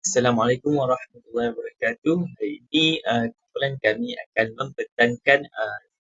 Assalamualaikum warahmatullahi wabarakatuh. Hari ini kumpulan kami akan membentangkan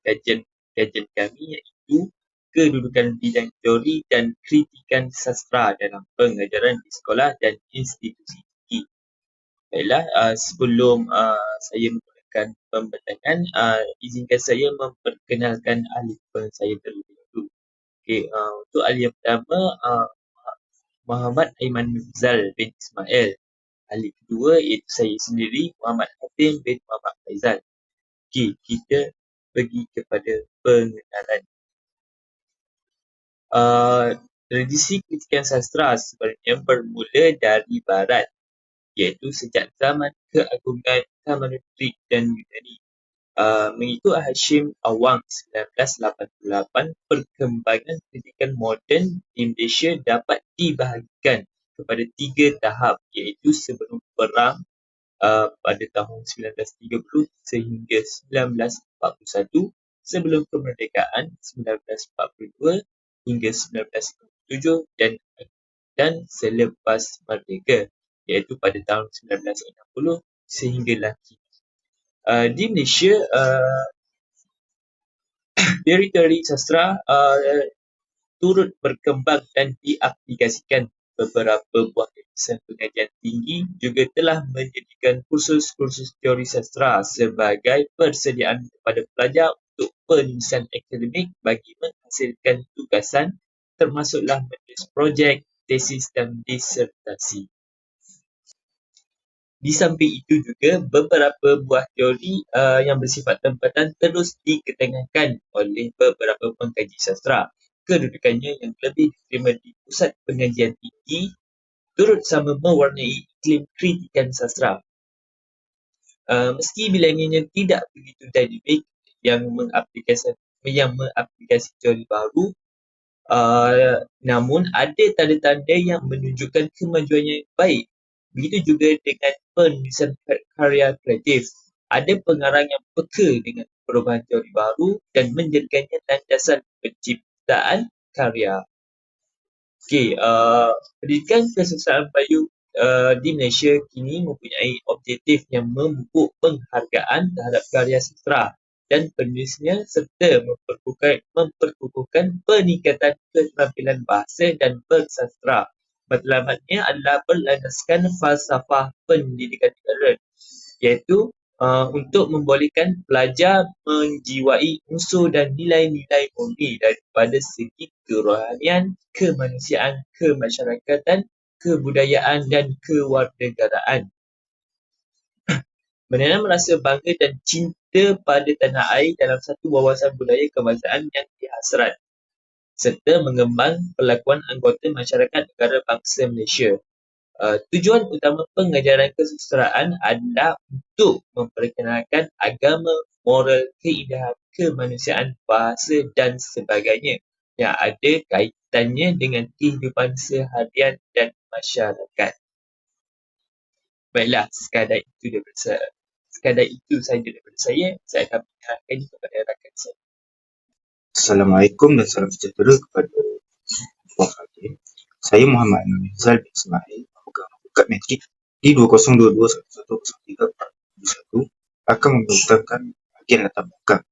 kajian kami iaitu kedudukan bidang teori dan kritikan sastra dalam pengajaran di sekolah dan institusi tinggi. Baiklah, sebelum saya mulakan pembentangan, izinkan saya memperkenalkan ahli kumpulan saya terlebih dahulu. Okey, untuk ahli yang pertama, Muhammad Aiman Nuzal bin Ismail. Ahli kedua iaitu saya sendiri, Muhammad Hatim bin Muhammad Faizal. Okey, kita pergi kepada pengenalan. Tradisi kritikan sastra sebenarnya bermula dari Barat, iaitu sejak zaman keagungan Hermeneutik dan Yunani. Mengikut Hashim Awang 1988, perkembangan kritikan moden di Malaysia dapat dibahagikan kepada 3 tahap, iaitu sebelum perang pada tahun 1930 sehingga 1941, sebelum kemerdekaan 1942 hingga 1957 dan selepas merdeka, iaitu pada tahun 1960 sehinggalah kini. Di Malaysia, teori-teori sastra turut berkembang dan diaplikasikan. Beberapa buah yayasan pengajian tinggi juga telah menyediakan kursus-kursus teori sastra sebagai persediaan kepada pelajar untuk penulisan akademik bagi menghasilkan tugasan, termasuklah menulis projek, tesis dan disertasi. Di samping itu juga, beberapa buah teori yang bersifat tempatan terus diketengahkan oleh beberapa pengkaji sastra. Kedudukannya yang lebih diterima di pusat pengajian tinggi turut sama mewarnai iklim kritikan sastra. Meski bilangannya tidak begitu dinamik yang mengaplikasi teori baru, namun ada tanda-tanda yang menunjukkan kemajuan yang baik. Begitu juga dengan penulisan karya kreatif. Ada pengarang yang peka dengan perubahan teori baru dan menjadikannya landasan penciptaan karya. Okey, pendidikan kesusastraan Melayu di Malaysia kini mempunyai objektif yang membubuk penghargaan terhadap karya sastra dan penulisnya serta memperkukuhkan peningkatan keterampilan bahasa dan bersastra. Matlamatnya adalah berlandaskan falsafah pendidikan modern, iaitu untuk membolehkan pelajar menjiwai unsur dan nilai-nilai murni daripada segi kerohanian, kemanusiaan, kemasyarakatan, kebudayaan dan kewarganegaraan. Menanam rasa bangga dan cinta pada tanah air dalam satu wawasan budaya kebangsaan yang dihasrat, serta mengembang pelakuan anggota masyarakat negara bangsa Malaysia. Tujuan utama pengajaran kesusastraan adalah untuk memperkenalkan agama, moral, keindahan, kemanusiaan, bahasa dan sebagainya yang ada kaitannya dengan kehidupan seharian dan masyarakat. Baiklah, sekadar itu sahaja daripada saya. Saya akan menyerahkan kepada rakan saya. Assalamualaikum dan salam sejahtera kepada Puan Hakim. Saya Muhammad Nuzal bin Ismail, pemegang bukat matrik di 2022-1103-41 akan membentangkan bahagian latar belakang.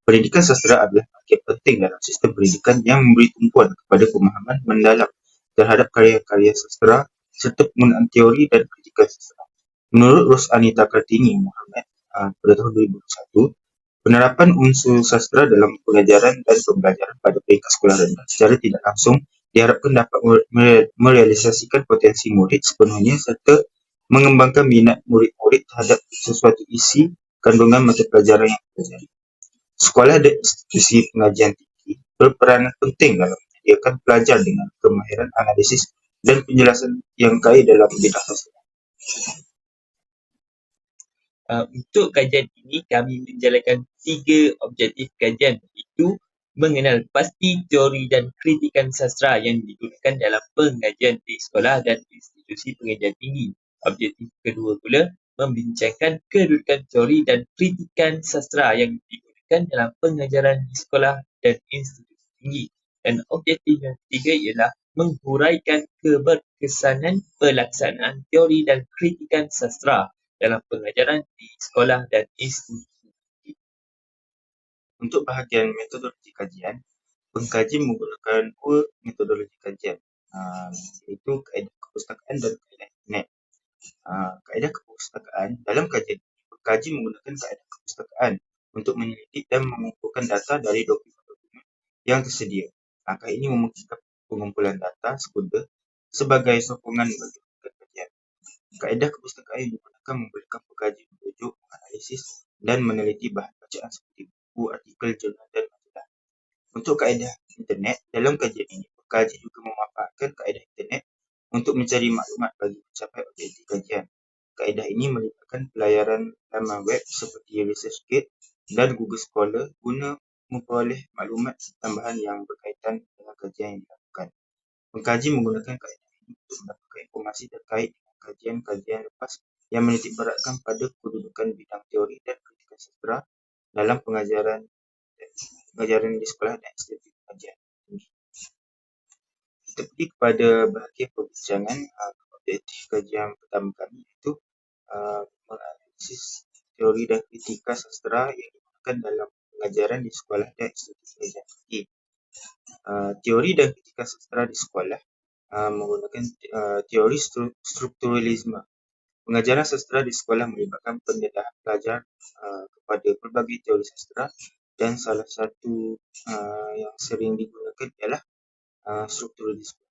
Pendidikan sastra adalah bahagian penting dalam sistem pendidikan yang memberi tumpuan kepada pemahaman mendalam terhadap karya-karya sastra serta penggunaan teori dan kritikan sastra. Menurut Rosanita Kartini Muhammad pada tahun 2001, penerapan unsur sastra dalam pengajaran dan pembelajaran pada peringkat sekolah rendah secara tidak langsung diharapkan dapat merealisasikan potensi murid sepenuhnya serta mengembangkan minat murid-murid terhadap sesuatu isi kandungan mata pelajaran yang dipelajari. Sekolah dan institusi pengajian tinggi berperanan penting dalam menyediakan pelajar dengan kemahiran analisis dan penjelasan yang kaya dalam bidang sastra. Untuk kajian ini, kami menjalankan 3 objektif kajian, iaitu mengenal pasti teori dan kritikan sastra yang digunakan dalam pengajian di sekolah dan institusi pengajian tinggi. Objektif kedua pula, membincangkan kedudukan teori dan kritikan sastra yang digunakan dalam pengajaran di sekolah dan institusi tinggi. Dan objektif yang ketiga ialah menghuraikan keberkesanan pelaksanaan teori dan kritikan sastra dalam pengajaran di sekolah dan institusi. Untuk bahagian metodologi kajian, pengkaji menggunakan dua metodologi kajian, iaitu kaedah kepustakaan dan kaedah internet. Kaedah kepustakaan, dalam kajian ini, pengkaji menggunakan kaedah kepustakaan untuk menyelidik dan mengumpulkan data dari dokumen-dokumen yang tersedia. Langkah ini memungkinkan pengumpulan data sekunder sebagai sokongan bagi kajian. Kaedah kepustakaan yang digunakan membolehkan pengkaji merujuk, menganalisis dan meneliti bahan bacaan seperti buku, artikel, jurnal dan majalah. Untuk kaedah internet, dalam kajian ini, pengkaji juga memanfaatkan kaedah internet untuk mencari maklumat bagi mencapai objektif kajian. Kaedah ini melibatkan pelayaran laman web seperti ResearchGate dan Google Scholar guna memperoleh maklumat tambahan yang berkaitan dengan kajian yang dilakukan. Pengkaji menggunakan kaedah ini untuk mendapatkan informasi terkait dengan kajian-kajian lepas yang menitikberatkan pada kedudukan bidang teori dan kritikan sastra dalam pengajaran di sekolah dan institusi kajian. Kita pergi kepada bahagian perbincangan. Objektif kajian pertama kami iaitu menganalisis teori dan kritika sastra yang digunakan dalam pengajaran di sekolah dan institusi kajian tinggi. Teori dan kritika sastra di sekolah menggunakan teori strukturalisme. Pengajaran sastra di sekolah melibatkan pendedahan pelajar kepada pelbagai teori sastra dan salah satu yang sering digunakan ialah strukturalisme.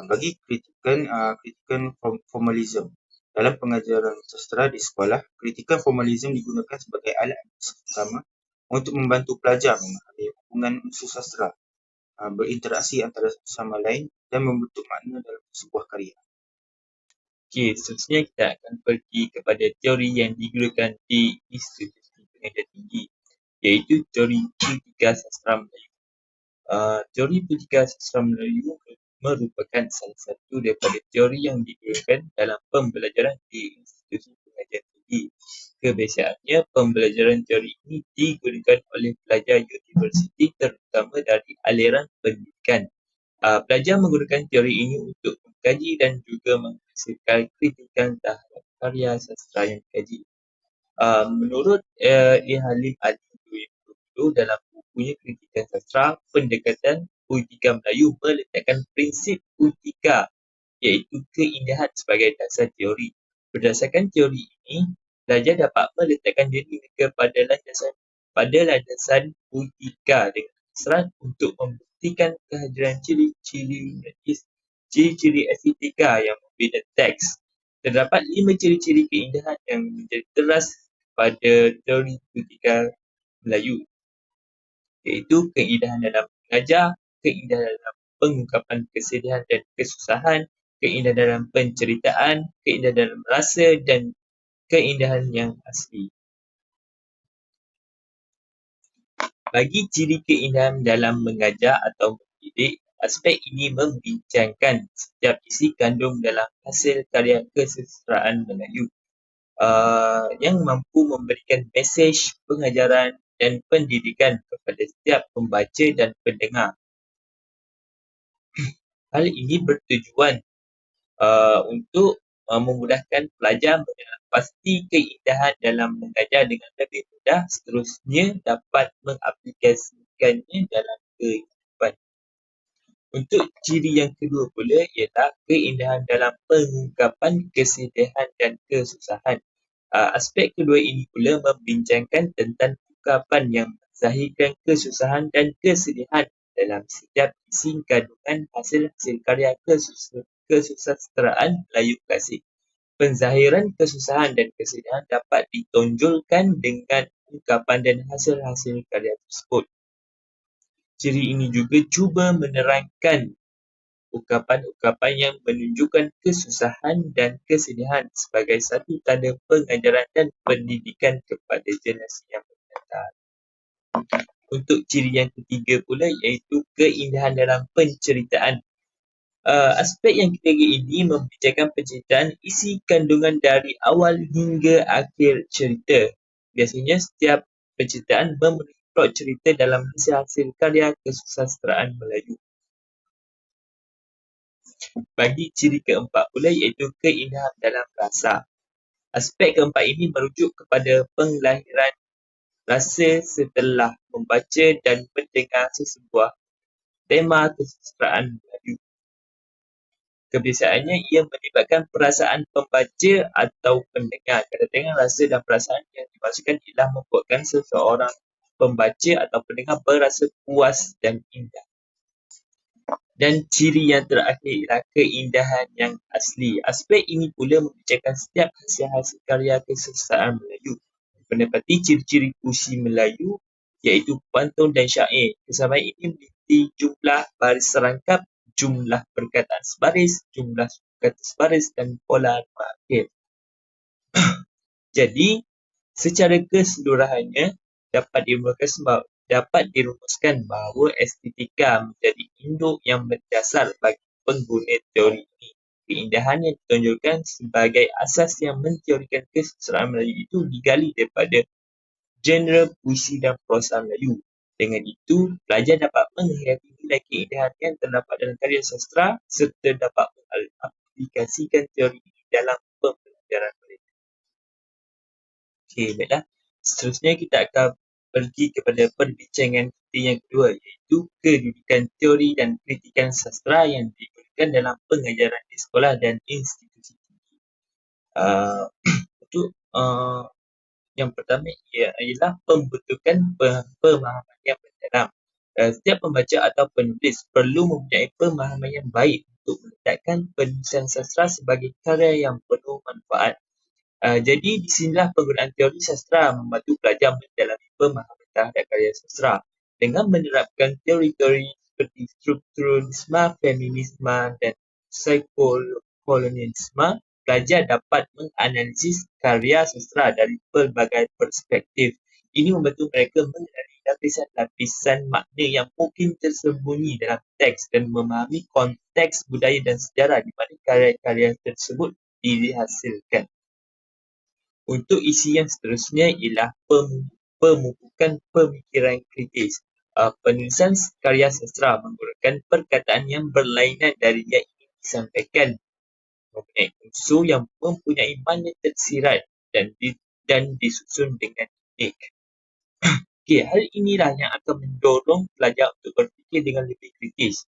Bagi kritikan formalisme. Dalam pengajaran sastra di sekolah, kritikan formalisme digunakan sebagai alat utama untuk membantu pelajar memahami hubungan unsur sastra, berinteraksi antara satu sama lain dan membentuk makna dalam sebuah karya. Okey, seterusnya kita akan pergi kepada teori yang digunakan di institusi pengajian tinggi, iaitu teori kritika sastra Melayu. Teori kritika sastra Melayu merupakan salah satu daripada teori yang digunakan dalam pembelajaran di institusi pengajian tinggi. Kebiasaannya, pembelajaran teori ini digunakan oleh pelajar universiti terutama dari aliran pendidikan. Pelajar menggunakan teori ini untuk mengkaji dan juga menghasilkan kritikan terhadap karya sastra yang dikaji. Menurut Halim Ali 2020 dalam bukunya Kritikan Sastra, pendekatan poetika Melayu meletakkan prinsip poetika iaitu keindahan sebagai dasar teori. Berdasarkan teori ini, pelajar dapat meletakkan diri mereka pada landasan poetika dengan hasrat untuk membuktikan kehadiran ciri-ciri estetika yang membina teks. Terdapat 5 ciri-ciri keindahan yang menjadi teras pada teori poetika Melayu, iaitu keindahan dalam mengajar, keindahan dalam pengungkapan kesedihan dan kesusahan, keindahan dalam penceritaan, keindahan dalam rasa dan keindahan yang asli. Bagi ciri keindahan dalam mengajar atau mendidik, aspek ini membincangkan setiap isi kandung dalam hasil karya kesusastraan Melayu yang mampu memberikan mesej pengajaran dan pendidikan kepada setiap pembaca dan pendengar. Hal ini bertujuan untuk memudahkan pelajar mengenal pasti keindahan dalam mengajar dengan lebih mudah, seterusnya dapat mengaplikasikannya dalam kehidupan. Untuk ciri yang kedua pula ialah keindahan dalam pengungkapan kesedihan dan kesusahan. Aspek kedua ini pula membincangkan tentang ungkapan yang menzahirkan kesusahan dan kesedihan dalam setiap isi kandungan hasil-hasil karya kesusastraan Melayu klasik. Penzahiran kesusahan dan kesedihan dapat ditonjolkan dengan ungkapan dan hasil-hasil karya tersebut. Ciri ini juga cuba menerangkan ungkapan-ungkapan yang menunjukkan kesusahan dan kesedihan sebagai satu tanda pengajaran dan pendidikan kepada generasi yang mendatang. Untuk ciri yang ketiga pula iaitu keindahan dalam penceritaan. Aspek yang ketiga ini membincangkan penceritaan isi kandungan dari awal hingga akhir cerita. Biasanya setiap penceritaan memenuhi plot cerita dalam hasil-hasil karya kesusastraan Melayu. Bagi ciri keempat pula iaitu keindahan dalam rasa. Aspek keempat ini merujuk kepada penglahiran rasa setelah membaca dan mendengar sesebuah tema kesusastraan Melayu. Kebiasaannya ia melibatkan perasaan pembaca atau pendengar. Kadang-kadang rasa dan perasaan yang dimaksudkan ialah membuatkan seseorang pembaca atau pendengar berasa puas dan indah. Dan ciri yang terakhir ialah keindahan yang asli. Aspek ini pula membicarakan setiap hasil-hasil karya kesusastraan Melayu. Mendapati ciri-ciri puisi Melayu iaitu pantun dan syair. Kesamaan ini meliputi jumlah baris serangkap, jumlah perkataan sebaris, jumlah kata sebaris dan pola rima akhir. Jadi, secara keseluruhannya dapat dirumuskan bahawa estetika menjadi induk yang mendasar bagi pengguna teori ini. Keindahan yang ditonjolkan sebagai asas yang menteorikan kesusastraan Melayu itu digali daripada genre puisi dan prosa Melayu. Dengan itu, pelajar dapat menghayati nilai keindahan yang terdapat dalam karya sastra serta dapat mengaplikasikan teori ini dalam pembelajaran mereka. Okey, baiklah. Seterusnya kita akan pergi kepada perbincangan kita yang kedua iaitu kedudukan teori dan kritikan sastra yang digunakan dalam pengajaran di sekolah dan institusi tinggi. Untuk yang pertama ialah pembentukan pemahaman yang mendalam. Setiap pembaca atau penulis perlu mempunyai pemahaman yang baik untuk meletakkan penulisan sastra sebagai karya yang penuh manfaat. Jadi di sinilah penggunaan teori sastra membantu pelajar mendalami pemahaman terhadap karya sastra dengan menerapkan teori-teori seperti strukturalisme, feminisme dan psikokolonialisme. Pelajar dapat menganalisis karya sastra dari pelbagai perspektif. Ini membantu mereka mengenali lapisan-lapisan makna yang mungkin tersembunyi dalam teks dan memahami konteks budaya dan sejarah di mana karya-karya tersebut dihasilkan. Untuk isi yang seterusnya ialah pemupukan pemikiran kritis. Penulisan karya sastra menggunakan perkataan yang berlainan dari yang ingin disampaikan, mempunyai unsur yang mempunyai makna tersirat dan disusun dengan unik. Okey, hal inilah yang akan mendorong pelajar untuk berfikir dengan lebih kritis.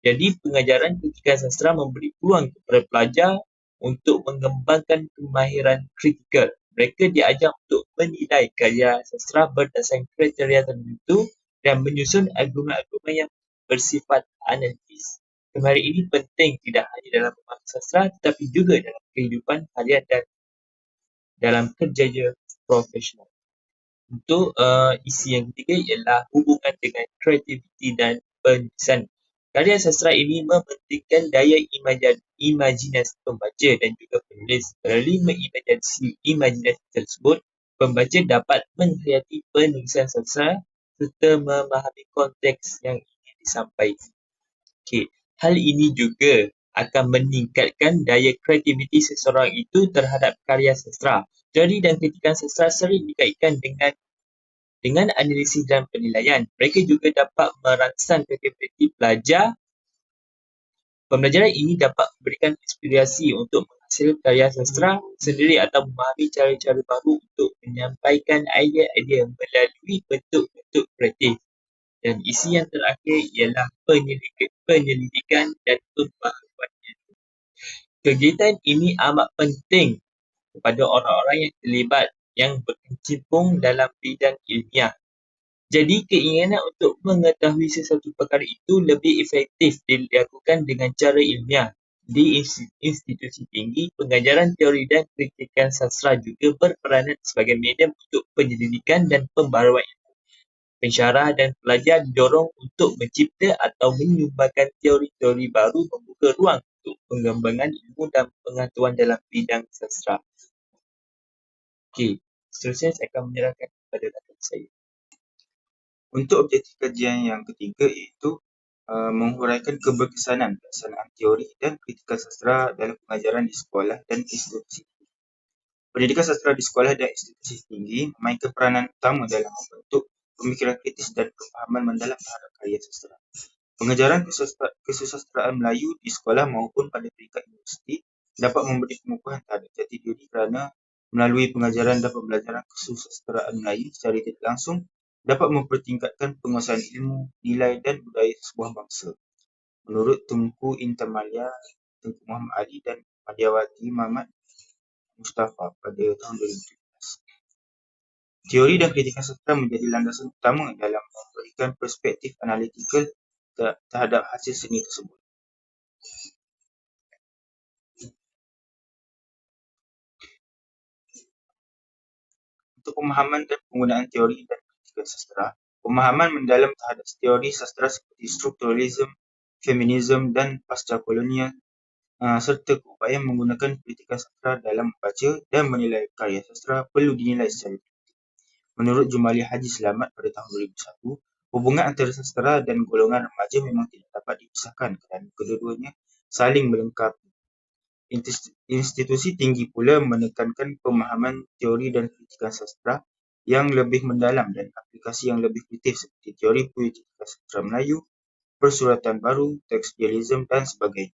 Jadi, pengajaran kritikan sastra memberi peluang kepada pelajar untuk mengembangkan kemahiran kritikal. Mereka diajar untuk menilai karya sastra berdasarkan kriteria tertentu dan menyusun argumen-argumen yang bersifat analitis. Kemahiran ini penting tidak hanya dalam memahami sastra tetapi juga dalam kehidupan harian dan dalam kerjaya profesional. Untuk isi yang ketiga ialah hubungan dengan kreativiti dan penulisan. Karya sastra ini mementingkan daya imajinasi pembaca dan juga penulis. Melalui imajinasi tersebut, pembaca dapat menghayati penulisan sastra serta memahami konteks yang ingin disampaikan. Okey, hal ini juga akan meningkatkan daya kreativiti seseorang itu terhadap karya sastra. Teori dan kritikan sastra sering dikaitkan dengan analisis dan penilaian. Mereka juga dapat merangsang kreativiti pelajar. Pembelajaran ini dapat memberikan inspirasi untuk menghasilkan karya sastra sendiri atau memahami cara-cara baru untuk menyampaikan idea-idea melalui bentuk-bentuk kreatif. Dan isi yang terakhir ialah penyelidikan dan pembaharuan. Kegiatan ini amat penting kepada orang-orang yang terlibat yang berkecimpung dalam bidang ilmiah. Jadi keinginan untuk mengetahui sesuatu perkara itu lebih efektif dilakukan dengan cara ilmiah. Di institusi tinggi, pengajaran teori dan kritikan sastra juga berperanan sebagai medium untuk penyelidikan dan pembaharuan ilmu. Pensyarah dan pelajar didorong untuk mencipta atau menyumbangkan teori-teori baru membuka ruang untuk pengembangan ilmu dan pengetahuan dalam bidang sastra. Okey, seterusnya saya akan menyerahkan kepada rakan saya. Untuk objektif kajian yang ketiga iaitu menghuraikan keberkesanan pelaksanaan teori dan kritikal sastra dalam pengajaran di sekolah dan institusi. Pendidikan sastra di sekolah dan institusi tinggi memainkan peranan utama dalam membentuk pemikiran kritis dan kefahaman mendalam terhadap karya sastra. Pengajaran kesusasteraan Melayu di sekolah maupun pada peringkat universiti dapat memberi pengukuhan terhadap jati diri kerana melalui pengajaran dan pembelajaran kesusasteraan Melayu secara tidak langsung dapat mempertingkatkan penguasaan ilmu, nilai dan budaya sebuah bangsa. Menurut Tunku Intan Malia, Tunku Muhammad Ali dan Madiawati Muhammad Mustafa pada tahun 2017. Teori dan kritikan sastra menjadi landasan utama dalam memberikan perspektif analitikal terhadap hasil seni tersebut. Untuk pemahaman dan penggunaan teori dan kritikan sastra, pemahaman mendalam terhadap teori sastra seperti strukturalisme, feminisme dan pasca-kolonial serta keupayaan menggunakan kritikan sastra dalam membaca dan menilai karya sastra perlu dinilai secara kritik. Menurut Jumali Haji Selamat pada tahun 2001, hubungan antara sastra dan golongan remaja memang tidak dapat dipisahkan kerana kedua-duanya saling melengkapi. Institusi tinggi pula menekankan pemahaman teori dan kritikan sastra yang lebih mendalam dan aplikasi yang lebih kreatif seperti teori poetika sastra Melayu, persuratan baru, tekstualisme dan sebagainya.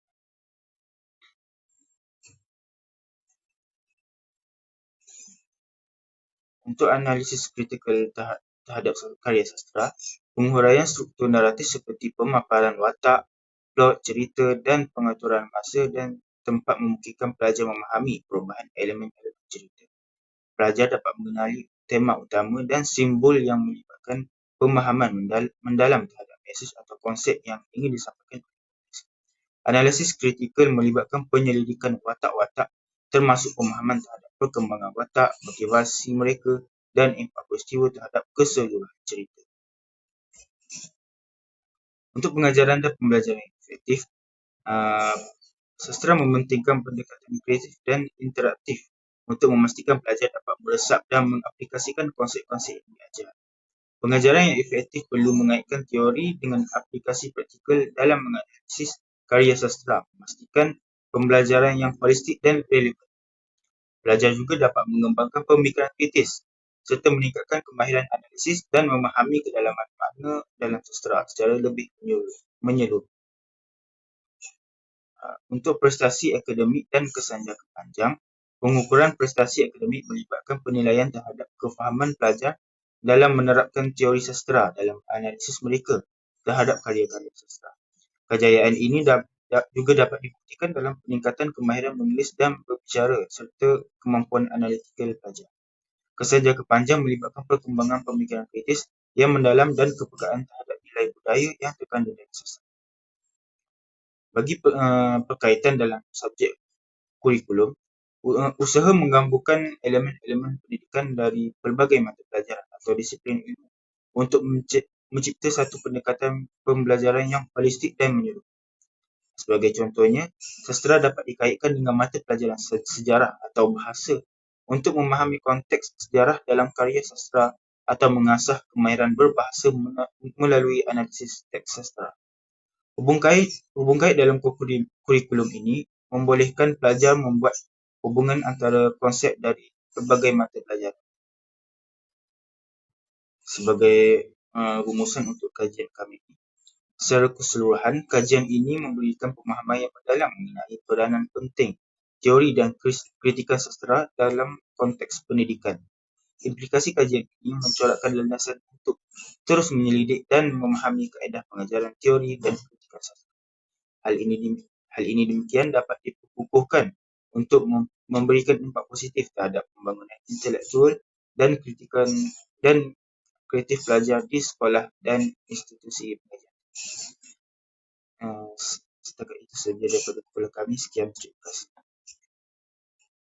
Untuk analisis kritikal terhadap karya sastra, penguraian struktur naratif seperti pemaparan watak, plot, cerita dan pengaturan masa dan tempat memungkinkan pelajar memahami perubahan elemen-elemen cerita. Pelajar dapat mengenali tema utama dan simbol yang melibatkan pemahaman mendalam terhadap mesej atau konsep yang ingin disampaikan. Analisis kritikal melibatkan penyelidikan watak-watak termasuk pemahaman terhadap perkembangan watak, motivasi mereka dan impak peristiwa terhadap keseluruhan cerita. Untuk pengajaran dan pembelajaran yang efektif, sastra mementingkan pendekatan kreatif dan interaktif untuk memastikan pelajar dapat meresap dan mengaplikasikan konsep-konsep yang diajar. Pengajaran yang efektif perlu mengaitkan teori dengan aplikasi praktikal dalam menganalisis karya sastra, memastikan pembelajaran yang holistik dan relevan. Pelajar juga dapat mengembangkan pemikiran kritis serta meningkatkan kemahiran analisis dan memahami kedalaman makna dalam sastra secara lebih menyeluruh. Untuk prestasi akademik dan kesan jangka panjang, pengukuran prestasi akademik melibatkan penilaian terhadap kefahaman pelajar dalam menerapkan teori sastra dalam analisis mereka terhadap karya-karya sastra. Kejayaan ini juga dapat dibuktikan dalam peningkatan kemahiran menulis dan berbicara serta kemampuan analitikal pelajar. Kesan jangka panjang melibatkan perkembangan pemikiran kritis yang mendalam dan kepekaan terhadap nilai budaya yang terkandung dalam sastra. Bagi perkaitan dalam subjek kurikulum, usaha menggabungkan elemen-elemen pendidikan dari pelbagai mata pelajaran atau disiplin ilmu untuk mencipta satu pendekatan pembelajaran yang holistik dan menyeluruh. Sebagai contohnya, sastra dapat dikaitkan dengan mata pelajaran sejarah atau bahasa untuk memahami konteks sejarah dalam karya sastra atau mengasah kemahiran berbahasa melalui analisis teks sastra. Hubung kait dalam kurikulum ini membolehkan pelajar membuat hubungan antara konsep dari pelbagai mata pelajaran. Sebagai rumusan untuk kajian kami ini, secara keseluruhan, kajian ini memberikan pemahaman yang mendalam mengenai peranan penting teori dan kritikan sastra dalam konteks pendidikan. Implikasi kajian ini mencorakkan landasan untuk terus menyelidik dan memahami kaedah pengajaran teori dan kritikan sastra. Hal ini demikian dapat dikukuhkan untuk memberikan impak positif terhadap pembangunan intelektual dan kreatif pelajar di sekolah dan institusi pengajian. Setakat itu sahaja daripada kepala kami. Sekian, terima kasih.